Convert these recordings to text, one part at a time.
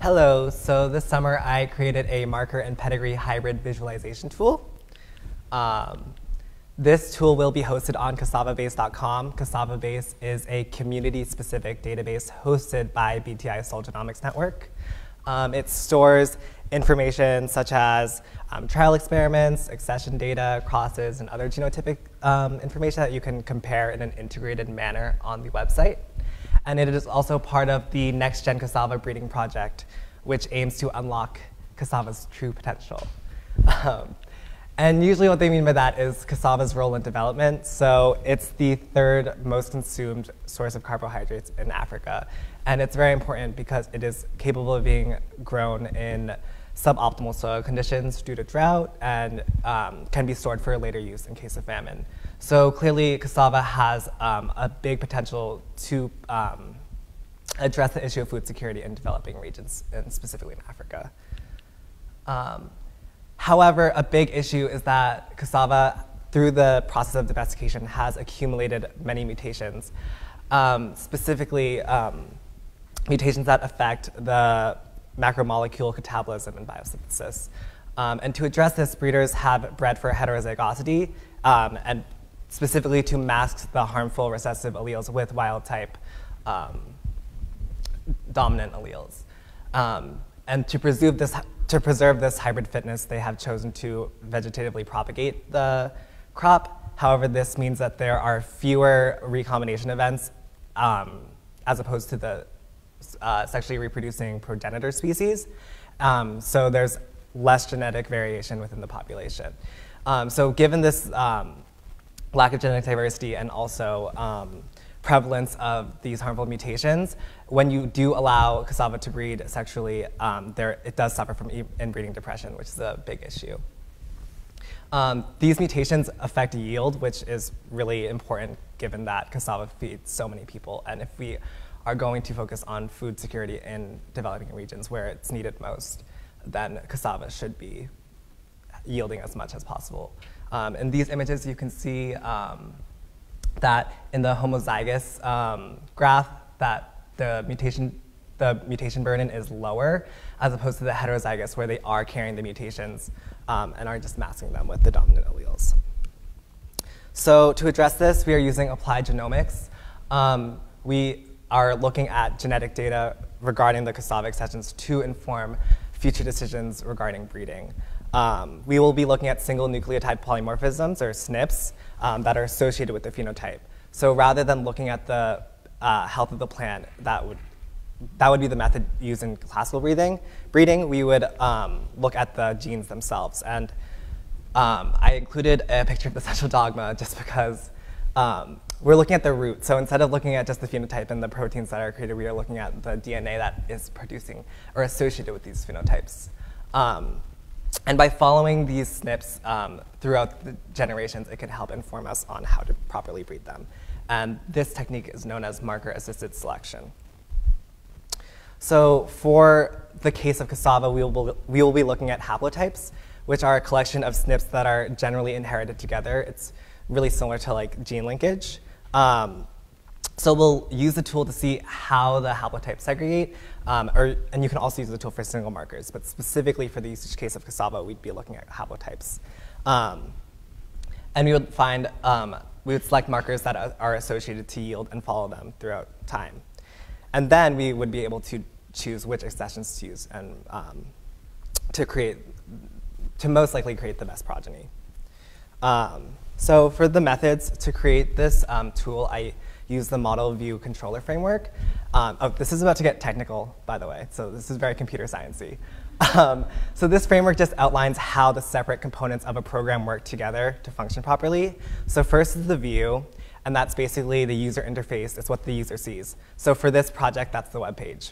Hello, so this summer I created a marker and pedigree hybrid visualization tool. This tool will be hosted on cassavabase.com. Cassavabase is a community-specific database hosted by BTI Soul Genomics Network. It stores information such as trial experiments, accession data, crosses, and other genotypic information that you can compare in an integrated manner on the website. And it is also part of the Next Gen Cassava Breeding Project, which aims to unlock cassava's true potential. And usually what they mean by that is cassava's role in development. So it's the third most consumed source of carbohydrates in Africa. And it's very important because it is capable of being grown in suboptimal soil conditions due to drought and can be stored for later use in case of famine. So clearly cassava has a big potential to address the issue of food security in developing regions, and specifically in Africa. However, a big issue is that cassava, through the process of domestication, has accumulated many mutations, specifically mutations that affect the macromolecule catabolism and biosynthesis. And to address this, breeders have bred for heterozygosity, and specifically to mask the harmful recessive alleles with wild-type dominant alleles. And to preserve this hybrid fitness, they have chosen to vegetatively propagate the crop. However, this means that there are fewer recombination events as opposed to the sexually reproducing progenitor species. So there's less genetic variation within the population. So given this lack of genetic diversity and also prevalence of these harmful mutations, when you do allow cassava to breed sexually, it does suffer from inbreeding depression, which is a big issue. These mutations affect yield, which is really important given that cassava feeds so many people. And if we are going to focus on food security in developing regions where it's needed most, then cassava should be yielding as much as possible. In these images, you can see that in the homozygous graph, that the mutation burden is lower as opposed to the heterozygous, where they are carrying the mutations and are just masking them with the dominant alleles. So to address this, we are using applied genomics. We are looking at genetic data regarding the cassava accessions to inform future decisions regarding breeding. We will be looking at single nucleotide polymorphisms, or SNPs, that are associated with the phenotype. So rather than looking at the health of the plant, that would be the method used in classical breeding. We would look at the genes themselves. And I included a picture of the central dogma just because we're looking at the root. So instead of looking at just the phenotype and the proteins that are created, we are looking at the DNA that is producing or associated with these phenotypes. And by following these SNPs throughout the generations, it can help inform us on how to properly breed them. And this technique is known as marker-assisted selection. So for the case of cassava, we will be looking at haplotypes, which are a collection of SNPs that are generally inherited together. It's really similar to like gene linkage. So we'll use the tool to see how the haplotypes segregate, and you can also use the tool for single markers, but specifically for the usage case of cassava, we'd be looking at haplotypes. And we would find, we would select markers that are associated to yield and follow them throughout time. And then we would be able to choose which accessions to use and to most likely create the best progeny. So for the methods to create this tool, I use the model view controller framework. This is about to get technical, by the way, so this is very computer sciencey. So this framework just outlines how the separate components of a program work together to function properly. So first is the view, and that's basically the user interface. It's what the user sees. So for this project, that's the web page.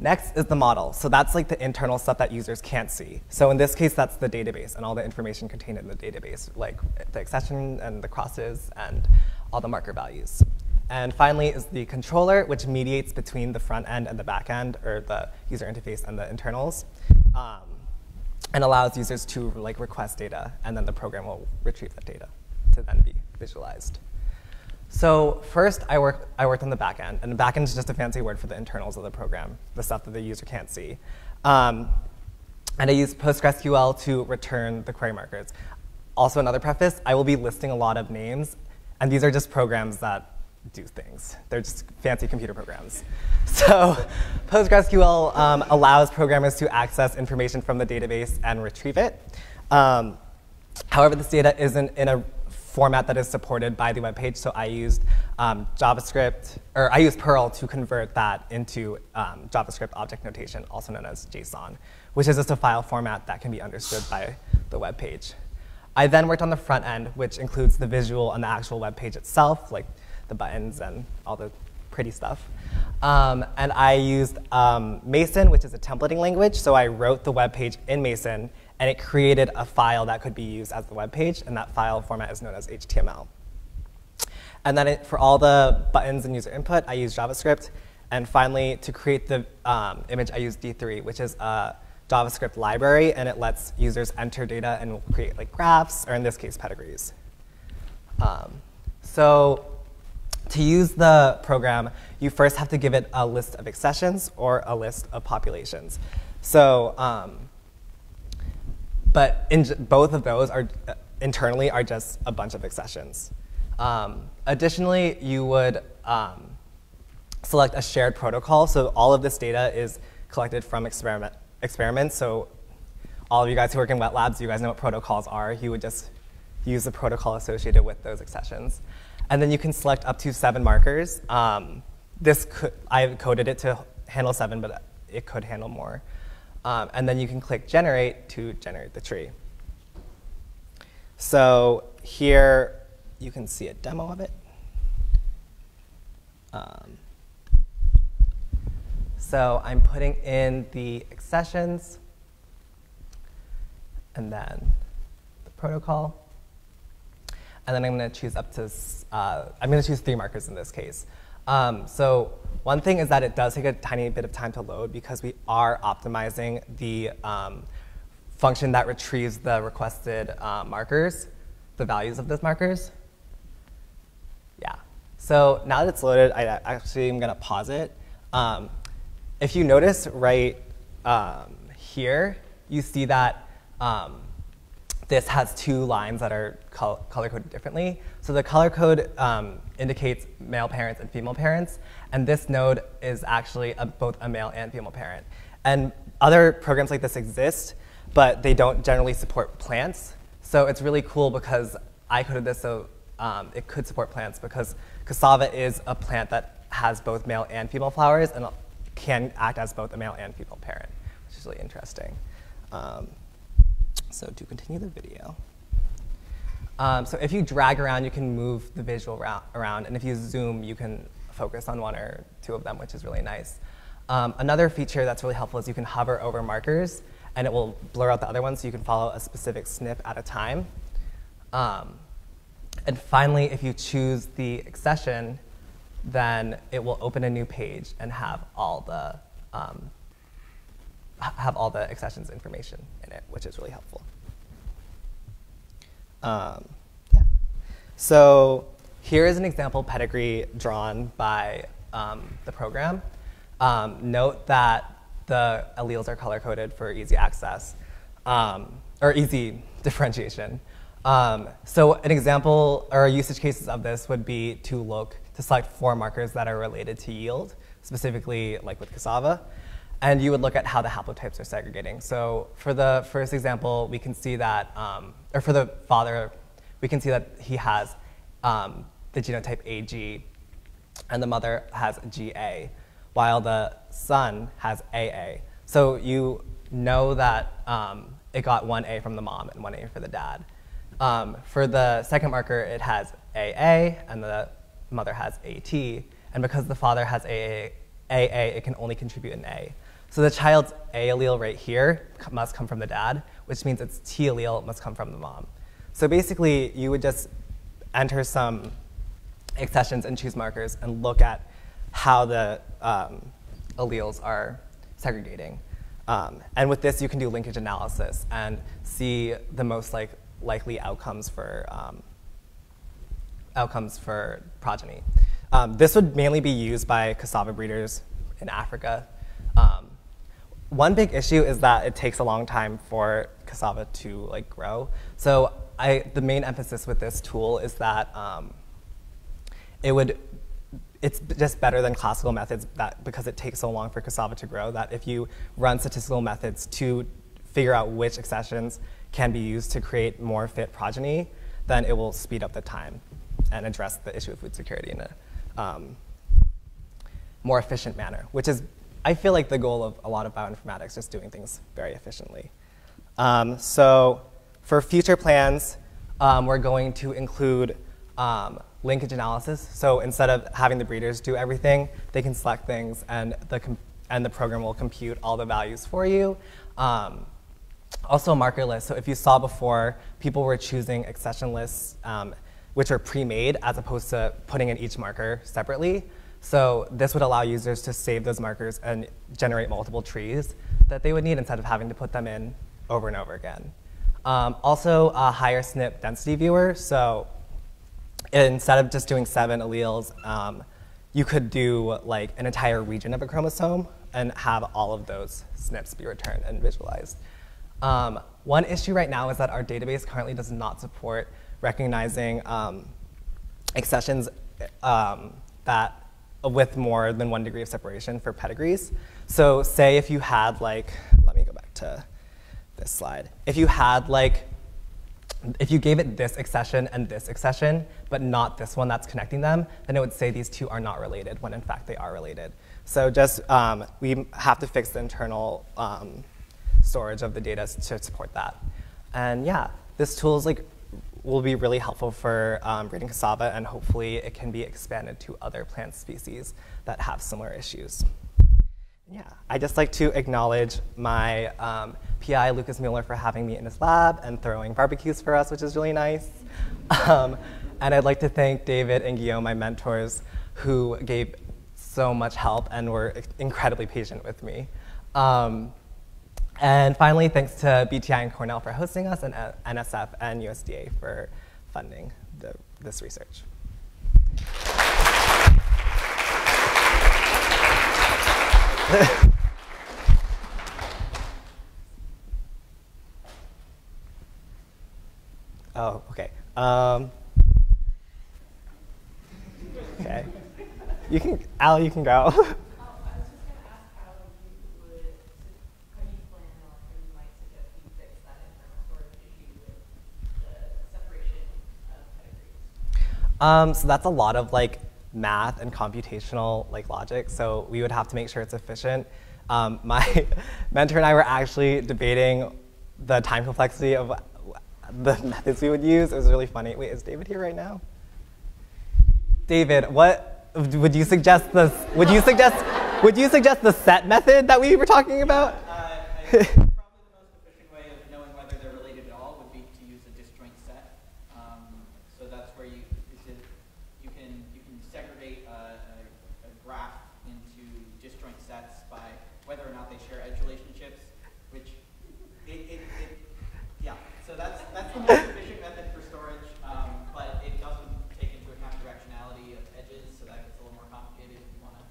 Next is the model. So that's like the internal stuff that users can't see. So in this case, that's the database and all the information contained in the database, like the accession and the crosses and all the marker values. And finally is the controller, which mediates between the front end and the back end, or the user interface and the internals, and allows users to like request data, and then the program will retrieve that data to then be visualized. So first, I worked on the back end, and the back end is just a fancy word for the internals of the program, the stuff that the user can't see. And I used PostgreSQL to return the query markers. Also, another preface, I will be listing a lot of names, and these are just programs that do things. They're just fancy computer programs. So PostgreSQL allows programmers to access information from the database and retrieve it. However, this data isn't in a format that is supported by the web page, so I used JavaScript, or I used Perl to convert that into JavaScript object notation, also known as JSON, which is just a file format that can be understood by the web page. I then worked on the front end, which includes the visual on the actual web page itself, like the buttons and all the pretty stuff. And I used Mason, which is a templating language, so I wrote the web page in Mason, and it created a file that could be used as the web page, and that file format is known as HTML. And then for all the buttons and user input, I used JavaScript. And finally, to create the image, I used D3, which is a JavaScript library, and it lets users enter data and will create like graphs, or in this case, pedigrees. So to use the program, you first have to give it a list of accessions or a list of populations. So, but both of those are internally are just a bunch of accessions. Additionally, you would select a shared protocol. So all of this data is collected from experiments. So all of you guys who work in wet labs, you guys know what protocols are. You would just use the protocol associated with those accessions. And then you can select up to 7 markers. I coded it to handle 7, but it could handle more. And then you can click Generate to generate the tree. So here you can see a demo of it. So I'm putting in the accessions and then the protocol. And then I'm going to choose I'm going to choose 3 markers in this case. So one thing is that it does take a tiny bit of time to load because we are optimizing the function that retrieves the requested markers, the values of those markers. Yeah. So now that it's loaded, I actually am going to pause it. If you notice right here, you see that this has 2 lines that are color-coded differently. So the color code indicates male parents and female parents, and this node is actually both a male and female parent. And other programs like this exist, but they don't generally support plants. So it's really cool because I coded this so it could support plants, because cassava is a plant that has both male and female flowers and can act as both a male and female parent, which is really interesting. So to continue the video, so if you drag around, you can move the visual around, and if you zoom, you can focus on 1 or 2 of them, which is really nice. Another feature that's really helpful is you can hover over markers, and it will blur out the other ones so you can follow a specific snip at a time. And finally, if you choose the accession, then it will open a new page and have all the accessions information in it, which is really helpful. Yeah. So here is an example pedigree drawn by the program. Note that the alleles are color-coded for easy access, or easy differentiation. So an example or usage cases of this would be to select 4 markers that are related to yield, specifically like with cassava. And you would look at how the haplotypes are segregating. So for the first example, we can see that, or for the father, we can see that he has the genotype AG, and the mother has GA, while the son has AA. So you know that it got 1 A from the mom and 1 A for the dad. For the second marker, it has AA, and the mother has AT. And because the father has AA, it can only contribute an A. So the child's A allele right here must come from the dad, which means its T allele must come from the mom. So basically, you would just enter some accessions and choose markers and look at how the alleles are segregating. And with this, you can do linkage analysis and see the most likely outcomes for outcomes for progeny. This would mainly be used by cassava breeders in Africa. One big issue is that it takes a long time for cassava to like grow. So the main emphasis with this tool is that it's just better than classical methods because it takes so long for cassava to grow, that if you run statistical methods to figure out which accessions can be used to create more fit progeny, then it will speed up the time and address the issue of food security in a more efficient manner, which is, I feel like, the goal of a lot of bioinformatics, just doing things very efficiently. So for future plans, we're going to include linkage analysis. So instead of having the breeders do everything, they can select things, and the program will compute all the values for you. Also marker lists. So if you saw before, people were choosing accession lists, which are pre-made, as opposed to putting in each marker separately. So this would allow users to save those markers and generate multiple trees that they would need instead of having to put them in over and over again. Also, a higher SNP density viewer. So instead of just doing 7 alleles, you could do like an entire region of a chromosome and have all of those SNPs be returned and visualized. One issue right now is that our database currently does not support recognizing accessions that with more than 1 degree of separation for pedigrees. So say if you had like, let me go back to this slide. If you had like, if you gave it this accession and this accession, but not this one that's connecting them, then it would say these two are not related, when in fact they are related. So just, we have to fix the internal storage of the data to support that. And yeah, this tool is like, will be really helpful for breeding cassava, and hopefully it can be expanded to other plant species that have similar issues. Yeah, I'd just like to acknowledge my PI, Lucas Mueller, for having me in his lab and throwing barbecues for us, which is really nice. And I'd like to thank David and Guillaume, my mentors, who gave so much help and were incredibly patient with me. And finally, thanks to BTI and Cornell for hosting us, and NSF and USDA for funding this research. Oh, okay. Okay. You can, Al, you can go. So that's a lot of like math and computational like logic. So we would have to make sure it's efficient. My mentor and I were actually debating the time complexity of the methods we would use. It was really funny. Wait, is David here right now? David, what would you suggest? Would you suggest the set method that we were talking about? Probably the most efficient way of knowing whether they're related at all would be to use a disjoint set. So that's where you can segregate a graph into disjoint sets by whether or not they share edge relationships, which yeah. So that's the most efficient method for storage, but it doesn't take into account directionality of edges, so that gets a little more complicated if you want to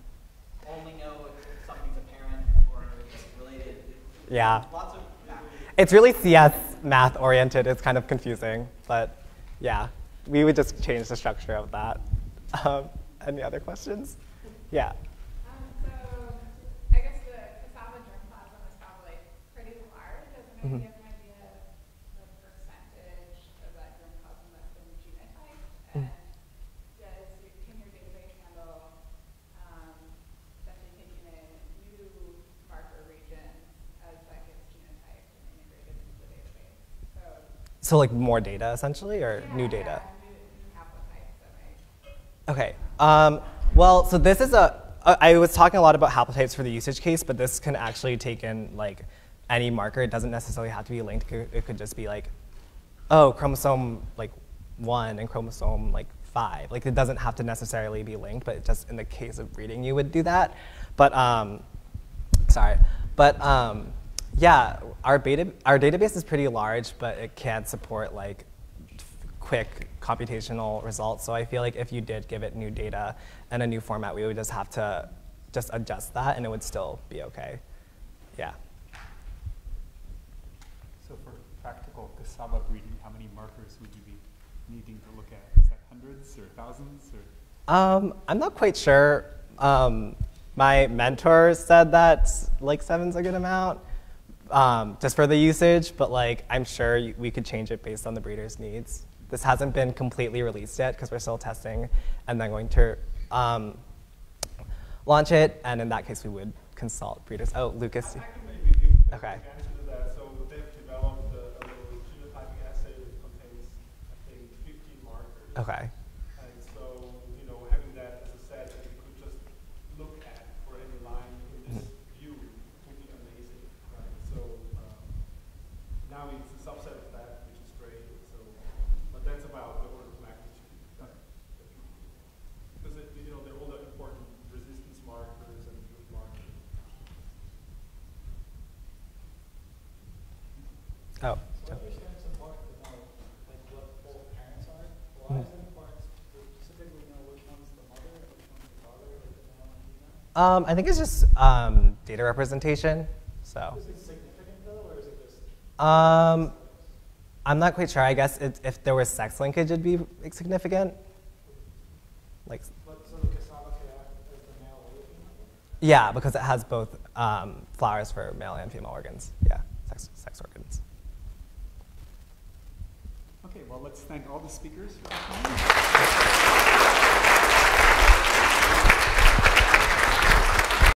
only know if something's apparent or related. Yeah. Lots of math. It's really CS math oriented. It's kind of confusing, but yeah, we would just change the structure of that. Any other questions? Yeah. So I guess the cassava germplasm is probably pretty large. Does it maybe have an idea of the percentage of that germplasm that's been genotyped? And can your database handle essentially taking in new marker regions as that gets genotyped and integrated into the database? So like more data essentially, or Yeah, new data? Yeah, new haplotypes that might. Okay. Well, so this is I was talking a lot about haplotypes for the usage case, but this can actually take in like any marker. It doesn't necessarily have to be linked. It could just be like, oh, chromosome like 1 and chromosome like 5. Like it doesn't have to necessarily be linked, but it just in the case of breeding, you would do that. But yeah, our database is pretty large, but it can't support like quick computational results. So I feel like if you did give it new data and a new format, we would just have to just adjust that, and it would still be okay. Yeah. So for practical cassava breeding, how many markers would you be needing to look at? Is that hundreds or thousands? Or? I'm not quite sure. My mentor said that like 7's a good amount, just for the usage, but like I'm sure we could change it based on the breeder's needs. This hasn't been completely released yet because we're still testing and then going to launch it, and in that case we would consult breeders. Oh, Lucas. I can maybe give an Okay. answer to that. So they've developed a little genotyping assay that contains, I think, 15 markers. Okay. And so, you know, having that as a set that you could just look at for any line in this view would be amazing, right? So now it's a subset of that, which is great. So, but that's about the order of magnitude. Because you know, they're all the important resistance markers and root markers. Oh. So I understand it's important to know like what both parents are. Why is it important to specifically know which one's the mother and which one's the father, like the male and female? I think it's just data representation. So. Is it significant though, or is it just? I'm not quite sure. I guess if there was sex linkage, it'd be significant. Like. But so the cassava could act as the male or the female? Yeah, because it has both flowers for male and female organs. Yeah, sex organs. Okay, well, let's thank all the speakers for their time.